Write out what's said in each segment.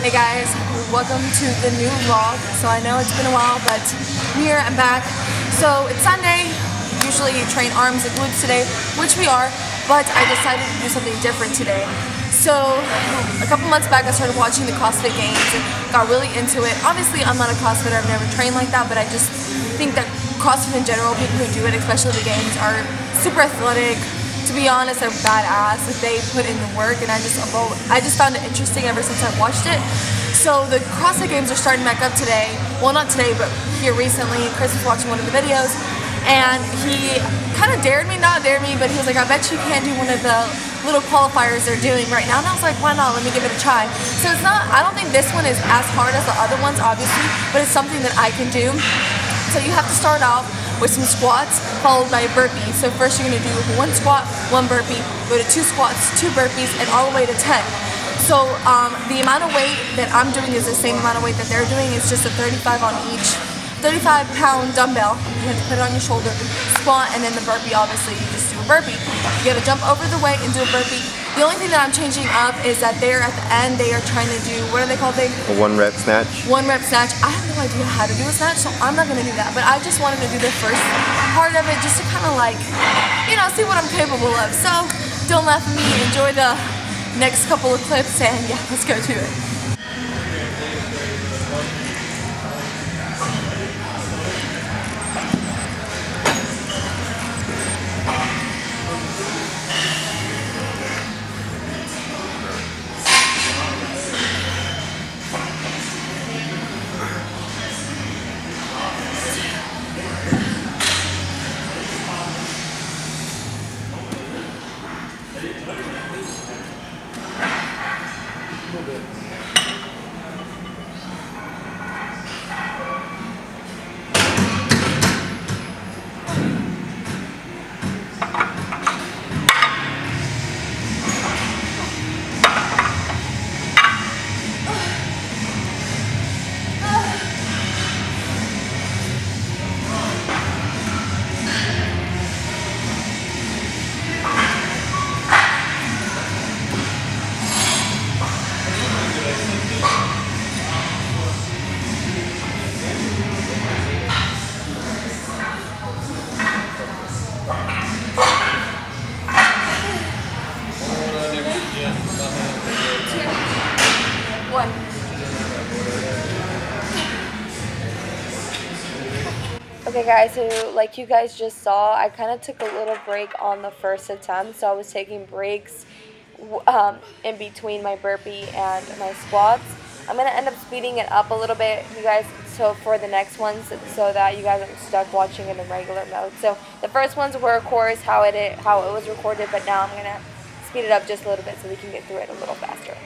Hey guys, welcome to the new vlog. So I know it's been a while, but I'm here, I'm back. So it's Sunday. Usually you train arms and glutes today, which we are, but I decided to do something different today. So a couple months back I started watching the CrossFit games and got really into it. Obviously I'm not a CrossFitter, I've never trained like that, but I just think that CrossFit in general, people who do it, especially the games, are super athletic. To be honest, they're badass. Like, they put in the work, and I just found it interesting ever since I watched it. So the CrossFit games are starting back up today. Well, not today, but here recently. Chris was watching one of the videos, and he kind of not dared me, but he was like, I bet you can't do one of the little qualifiers they're doing right now. And I was like, why not? Let me give it a try. So it's not, I don't think this one is as hard as the other ones, obviously, but it's something that I can do. So you have to start off with some squats followed by a burpee. So first you're going to do one squat, one burpee, go to 2 squats, 2 burpees, and all the way to 10. So the amount of weight that I'm doing is the same amount of weight that they're doing. It's just a 35 on each. 35-pound dumbbell. You have to put it on your shoulder, squat, and then the burpee, obviously you just do a burpee. You gotta jump over the weight and do a burpee. The only thing that I'm changing up is that they're at the end, they are trying to do, what are they called? A 1-rep snatch. 1-rep snatch. I have no idea how to do a snatch, so I'm not gonna do that. But I just wanted to do the first part of it just to kind of like, you know, see what I'm capable of. So don't laugh at me, enjoy the next couple of clips, and yeah, let's go to it. Okay guys, so like you guys just saw, I kind of took a little break on the first attempt, so I was taking breaks in between my burpee and my squats. I'm going to end up speeding it up a little bit, you guys, so for the next ones, so that you guys aren't stuck watching it in regular mode. So the first ones were, of course, how it was recorded, but now I'm going to speed it up just a little bit so we can get through it a little faster.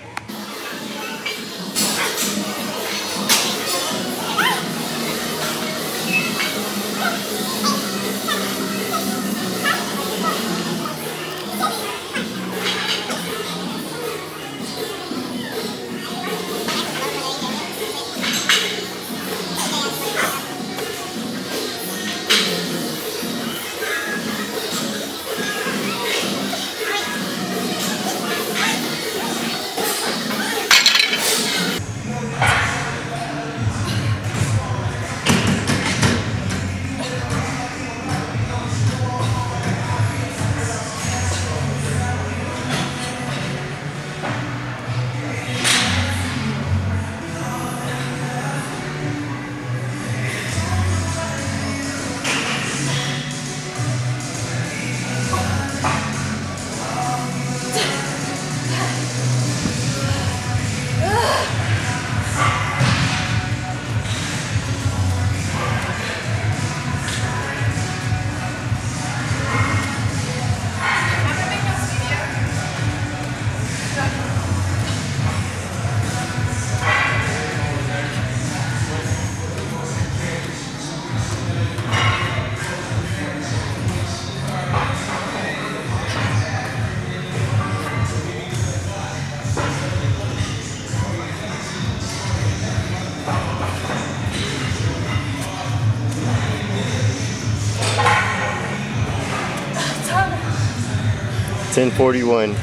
$10.41.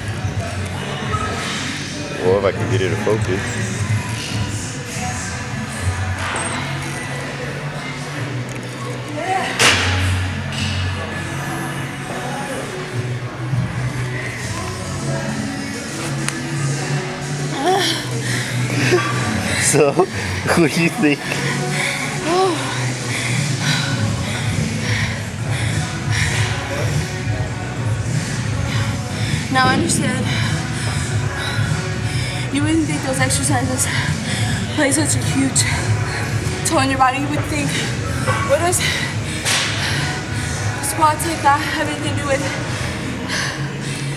Well, if I can get it to focus. So, what do you think? Now I understand. You wouldn't think those exercises play such a huge toll on your body. You would think, what does squats like that have anything to do with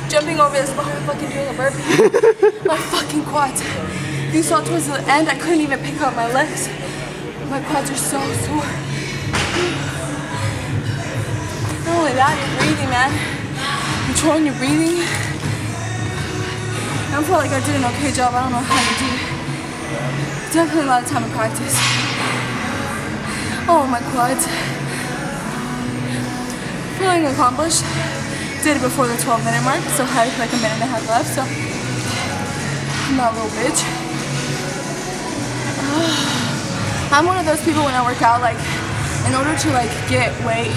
jumping over this bar and fucking doing a burpee? My fucking quads. You saw towards the end, I couldn't even pick up my legs. My quads are so sore. Not only that, you're breathing, man. Controlling your breathing. I feel like I did an okay job. I don't know how to do it. Definitely a lot of time in practice. Oh, my quads. Feeling accomplished. Did it before the 12-minute mark, so I have like a minute and a half left, so I'm not a little bitch. I'm one of those people when I work out, like, in order to like get weight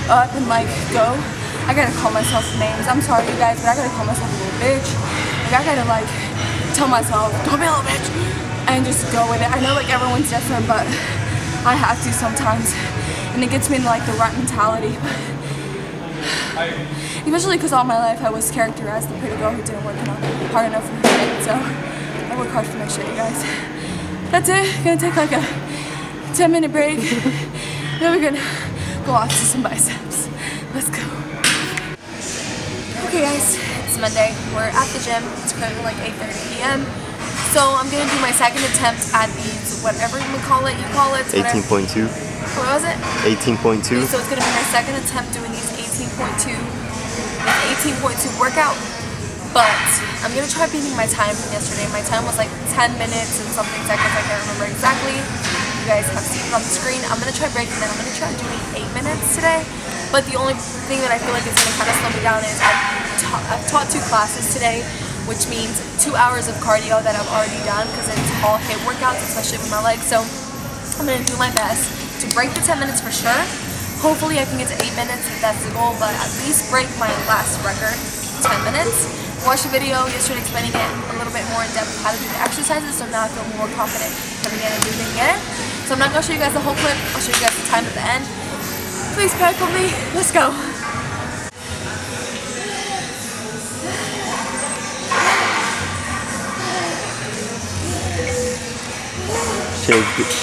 up and like go, I gotta call myself names. I'm sorry, you guys, but I gotta call myself a little bitch. Like, I gotta like tell myself, don't be a little bitch, and just go with it. I know like everyone's different, but I have to sometimes, and it gets me into like the right mentality. Especially because all my life I was characterized the pretty girl who didn't work hard enough for her weight. So I work hard for my shit, you guys. That's it. Gonna take like a 10-minute break. Then we're gonna go off to some biceps. Let's go. Okay guys, it's Monday. We're at the gym. It's currently like 8:30 p.m. So I'm gonna do my second attempt at these, whatever you would call it. You call it 18.2. What was it? 18.2. So it's gonna be my second attempt doing these 18.2 workout. But I'm gonna try beating my time from yesterday. My time was like 10 minutes and something seconds. I can't remember exactly. You guys have seen it on the screen. I'm gonna try breaking that. I'm gonna try doing 8 minutes today. But the only thing that I feel like is gonna kind of slow me down is I've taught 2 classes today, which means 2 hours of cardio that I've already done because it's all HIIT workouts, especially with my legs. So I'm gonna do my best to break the 10 minutes for sure. Hopefully I can get to 8 minutes if that's the goal, but at least break my last record, 10 minutes. Watched a video yesterday explaining it a little bit more in depth how to do the exercises, so now I feel more confident coming in and doing it again. So I'm not going to show you guys the whole clip, I'll show you guys the time at the end. Please pack with me, let's go.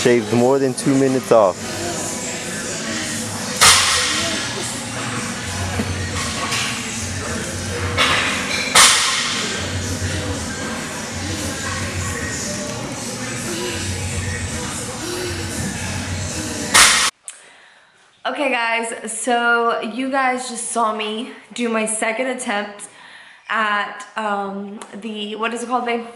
Shaved more than 2 minutes off. Okay guys, so you guys just saw me do my second attempt at the, what is it called, babe?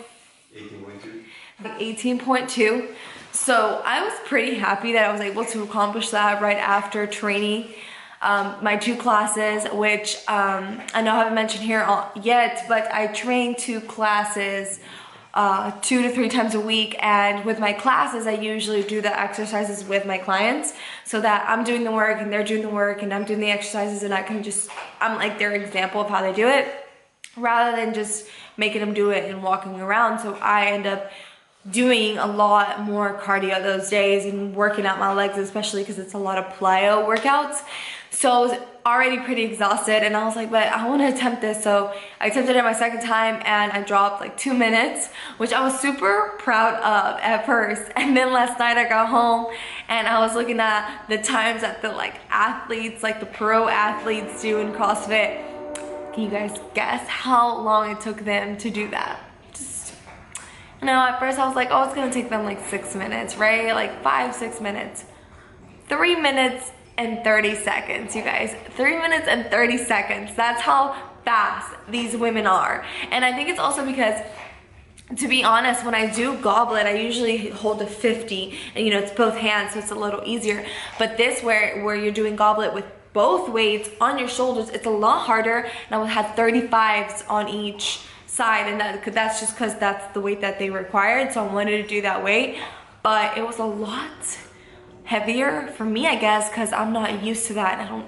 18.2. 18.2. So I was pretty happy that I was able to accomplish that right after training my 2 classes, which I know I haven't mentioned here yet, but I train 2 classes 2 to 3 times a week, and with my classes I usually do the exercises with my clients so that I'm doing the work and they're doing the work and I'm doing the exercises, and I'm like their example of how they do it rather than just making them do it and walking around. So I end up doing a lot more cardio those days and working out my legs, especially because it's a lot of plyo workouts. So I was already pretty exhausted and I was like, but I want to attempt this. So I attempted it my second time and I dropped like 2 minutes, which I was super proud of at first. And then last night I got home and I was looking at the times that the like athletes, like the pro athletes do in CrossFit. Can you guys guess how long it took them to do that? You know, at first I was like, oh, it's gonna take them like 6 minutes, right? Like 5-6 minutes. 3 minutes and 30 seconds, you guys. 3 minutes and 30 seconds. That's how fast these women are. And I think it's also because, to be honest, when I do goblet, I usually hold a 50, and you know, it's both hands, so it's a little easier. But this, where you're doing goblet with both weights on your shoulders, it's a lot harder, and I would have 35s on each side, and that's just because that's the weight that they required, so I wanted to do that weight. But it was a lot heavier for me, I guess, because I'm not used to that, and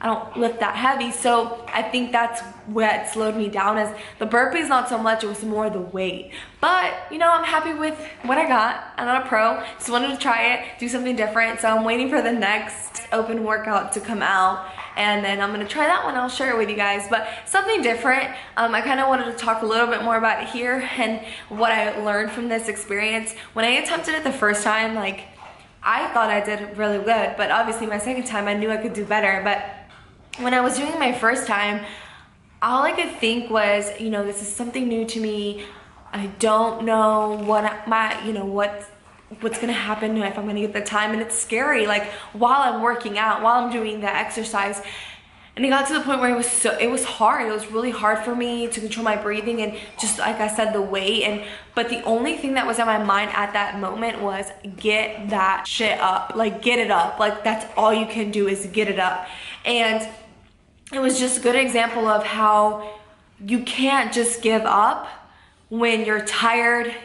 I don't lift that heavy. So I think that's what slowed me down, as the burpees not so much, it was more the weight. But you know, I'm happy with what I got. I'm not a pro, just wanted to try it, do something different. So I'm waiting for the next open workout to come out, and then I'm gonna try that one. I'll share it with you guys, but something different. I kind of wanted to talk a little bit more about it here and what I learned from this experience. When I attempted it the first time, like, I thought I did really good, but obviously my second time I knew I could do better. But when I was doing it my first time, all I could think was, you know, this is something new to me. I don't know what's gonna happen, if I'm gonna get the time, and it's scary, like while I'm working out, while I'm doing the exercise. And it got to the point where it was hard. It was really hard for me to control my breathing, and just like I said, the weight. But the only thing that was in my mind at that moment was, get that shit up, like get it up. Like that's all you can do, is get it up. And it was just a good example of how you can't just give up when you're tired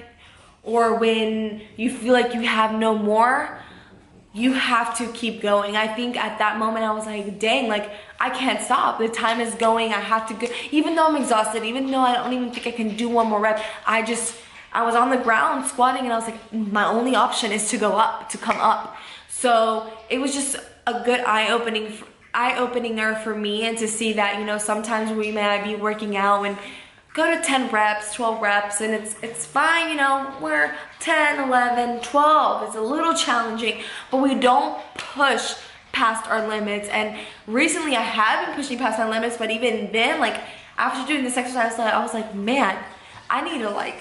or when you feel like you have no more. You have to keep going. I think at that moment I was like, dang, like I can't stop. The time is going. I have to go. Even though I'm exhausted, even though I don't even think I can do one more rep, I was on the ground squatting, and I was like, my only option is to go up, to come up. So it was just a good eye-opener for me, and to see that, you know, sometimes we may be working out and go to 10 reps, 12 reps, and it's fine, you know, we're 10, 11, 12, it's a little challenging, but we don't push past our limits. And recently I have been pushing past my limits, but even then, like after doing this exercise, I was like, man, I need to, like,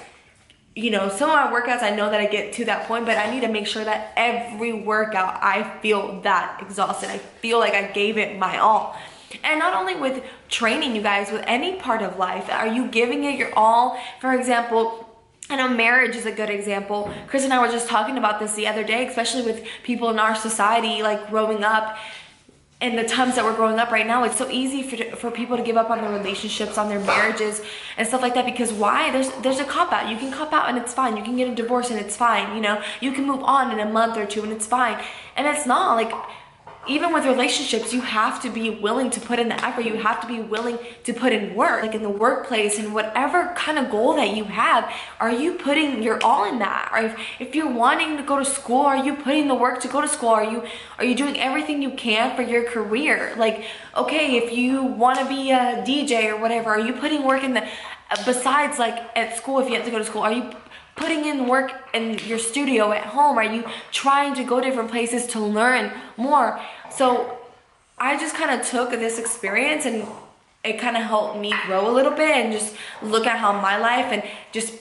you know, some of my workouts, I know that I get to that point, but I need to make sure that every workout I feel that exhausted. I feel like I gave it my all. And not only with training, you guys, with any part of life, are you giving it your all? For example, I know marriage is a good example. Chris and I were just talking about this the other day, especially with people in our society, like growing up, and the times that we're growing up right now. It's so easy for people to give up on their relationships, on their marriages and stuff like that, because why? There's a cop out. You can cop out and it's fine. You can get a divorce and it's fine. You know, you can move on in a month or two and it's fine. And it's not. Like, even with relationships, you have to be willing to put in the effort. You have to be willing to put in work. Like in the workplace, and whatever kind of goal that you have, are you putting your all in that? Or if you're wanting to go to school, are you putting the work to go to school? Are you doing everything you can for your career? Like, okay, if you want to be a DJ or whatever, are you putting work in the, besides like at school, if you have to go to school, are you putting in work in your studio at home? Are you trying to go different places to learn more? So I just kind of took this experience, and it kind of helped me grow a little bit, and just look at how my life, and just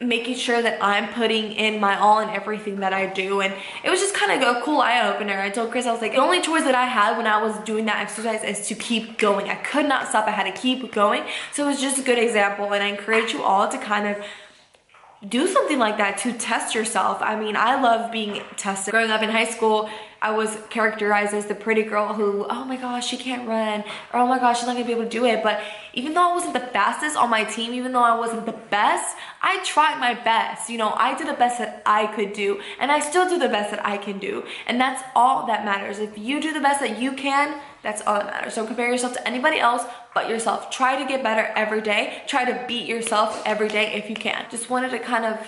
making sure that I'm putting in my all in everything that I do. And it was just kind of a cool eye-opener. I told Chris, I was like, the only choice that I had when I was doing that exercise is to keep going. I could not stop. I had to keep going. So it was just a good example, and I encourage you all to kind of do something like that to test yourself. I mean, I love being tested. Growing up in high school, I was characterized as the pretty girl who, oh my gosh, she can't run, or oh my gosh, she's not gonna be able to do it. But even though I wasn't the fastest on my team, even though I wasn't the best, I tried my best. You know, I did the best that I could do, and I still do the best that I can do. And that's all that matters. If you do the best that you can, that's all that matters. Don't compare yourself to anybody else but yourself. Try to get better every day. Try to beat yourself every day if you can. Just wanted to kind of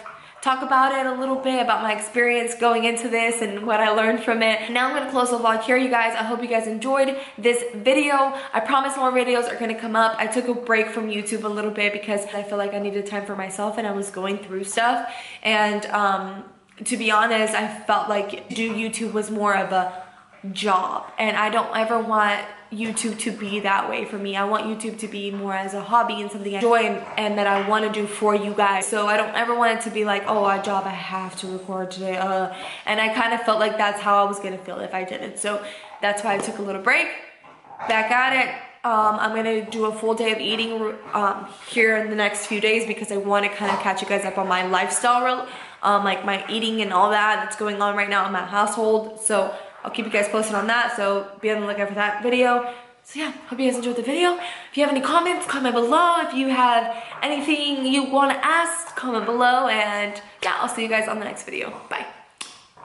talk about it a little bit, about my experience going into this and what I learned from it. Now I'm gonna close the vlog here, you guys. I hope you guys enjoyed this video. I promise more videos are gonna come up. I took a break from YouTube a little bit because I feel like I needed time for myself, and I was going through stuff. And to be honest, I felt like YouTube was more of a job, and I don't ever want YouTube to be that way for me. I want YouTube to be more as a hobby and something I enjoy, and that I want to do for you guys. So I don't ever want it to be like, oh, a job, I have to record today, and I kind of felt like that's how I was gonna feel if I didn't. So that's why I took a little break. Back at it. I'm gonna do a full day of eating here in the next few days, because I want to kind of catch you guys up on my lifestyle, like my eating and all that's going on right now in my household. So I'll keep you guys posted on that, so be on the lookout for that video. So yeah, hope you guys enjoyed the video. If you have any comments, comment below. If you have anything you want to ask, comment below. And yeah, I'll see you guys on the next video. Bye.